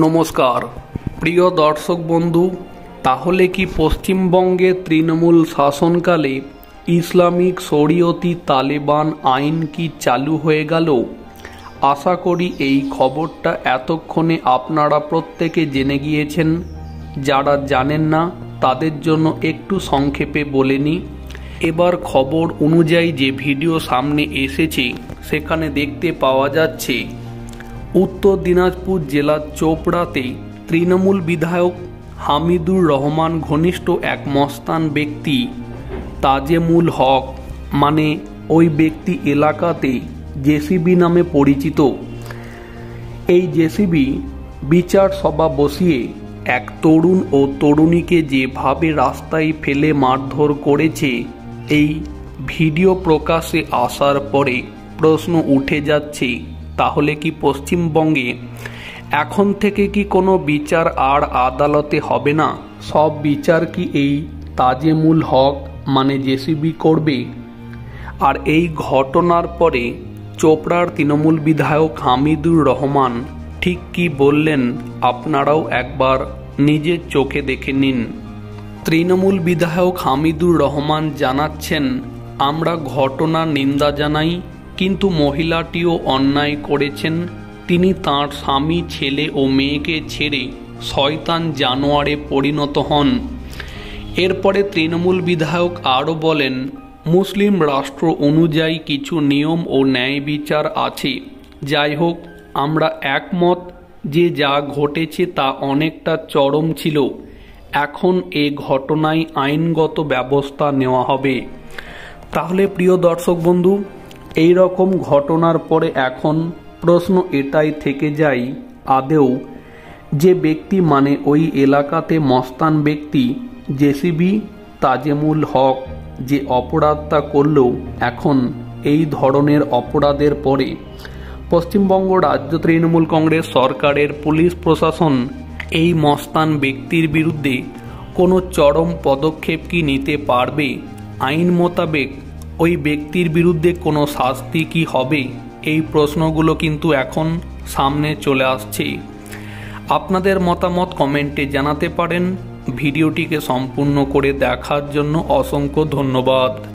নমস্কার প্রিয় দর্শক বন্ধু, তাহলে কি পশ্চিমবঙ্গে তৃণমূল শাসনকালে ইসলামিক শরিয়তি তালেবান আইন কি চালু হয়ে গেল? আশা করি এই খবরটা এতক্ষণে আপনারা প্রত্যেকে জেনে গিয়েছেন। যারা জানেন না তাদের জন্য একটু সংক্ষেপে বলে নিই। এবার খবর অনুযায়ী যে ভিডিও সামনে এসেছে সেখানে দেখতে পাওয়া যাচ্ছে উত্তর দিনাজপুর জেলার চোপড়াতে তৃণমূল বিধায়ক হামিদুর রহমান ঘনিষ্ঠ এক মস্তান ব্যক্তি তাজেমুল হক, মানে ওই ব্যক্তি এলাকাতে জেসিবি নামে পরিচিত। এই জেসিবি বিচার সভা বসিয়ে এক তরুণ ও তরুণীকে যেভাবে রাস্তায় ফেলে মারধর করেছে, এই ভিডিও প্রকাশ্যে আসার পরে প্রশ্ন উঠে যাচ্ছে, তাহলে কি পশ্চিমবঙ্গে এখন থেকে কি কোনো বিচার আর আদালতে হবে না? সব বিচার কি এই তাজেমুল হক মানে জেসিবি করবে? আর এই ঘটনার পরে চোপড়ার তৃণমূল বিধায়ক হামিদুর রহমান ঠিক কি বললেন আপনারাও একবার নিজের চোখে দেখে নিন। তৃণমূল বিধায়ক হামিদুর রহমান জানাচ্ছেন, আমরা ঘটনার নিন্দা জানাই, কিন্তু মহিলাটিও অন্যায় করেছেন। তিনি তাঁর স্বামী, ছেলে ও মেয়েকে ছেড়ে শয়তান জানোয়ারে পরিণত হন। এরপরে তৃণমূল বিধায়ক আরও বলেন, মুসলিম রাষ্ট্র অনুযায়ী কিছু নিয়ম ও ন্যায় বিচার আছে। যাই হোক, আমরা একমত যে যা ঘটেছে তা অনেকটা চরম ছিল। এখন এ ঘটনায় আইনগত ব্যবস্থা নেওয়া হবে। তাহলে প্রিয় দর্শক বন্ধু, এই রকম ঘটনার পরে এখন প্রশ্ন এটাই থেকে যায়, আদেও যে ব্যক্তি মানে ওই এলাকাতে মস্তান ব্যক্তি জেসিবি তাজেমুল হক যে অপরাধটা করল, এখন এই ধরনের অপরাধের পরে পশ্চিমবঙ্গ রাজ্য তৃণমূল কংগ্রেস সরকারের পুলিশ প্রশাসন এই মস্তান ব্যক্তির বিরুদ্ধে কোনো চরম পদক্ষেপ কি নিতে পারবে? আইন মোতাবেক ওই ব্যক্তির বিরুদ্ধে কোনো শাস্তি কি হবে? এই প্রশ্নগুলো কিন্তু এখন সামনে চলে আসছে। আপনাদের মতামত কমেন্টে জানাতে পারেন। ভিডিওটিকে সম্পূর্ণ করে দেখার জন্য অসংখ্য ধন্যবাদ।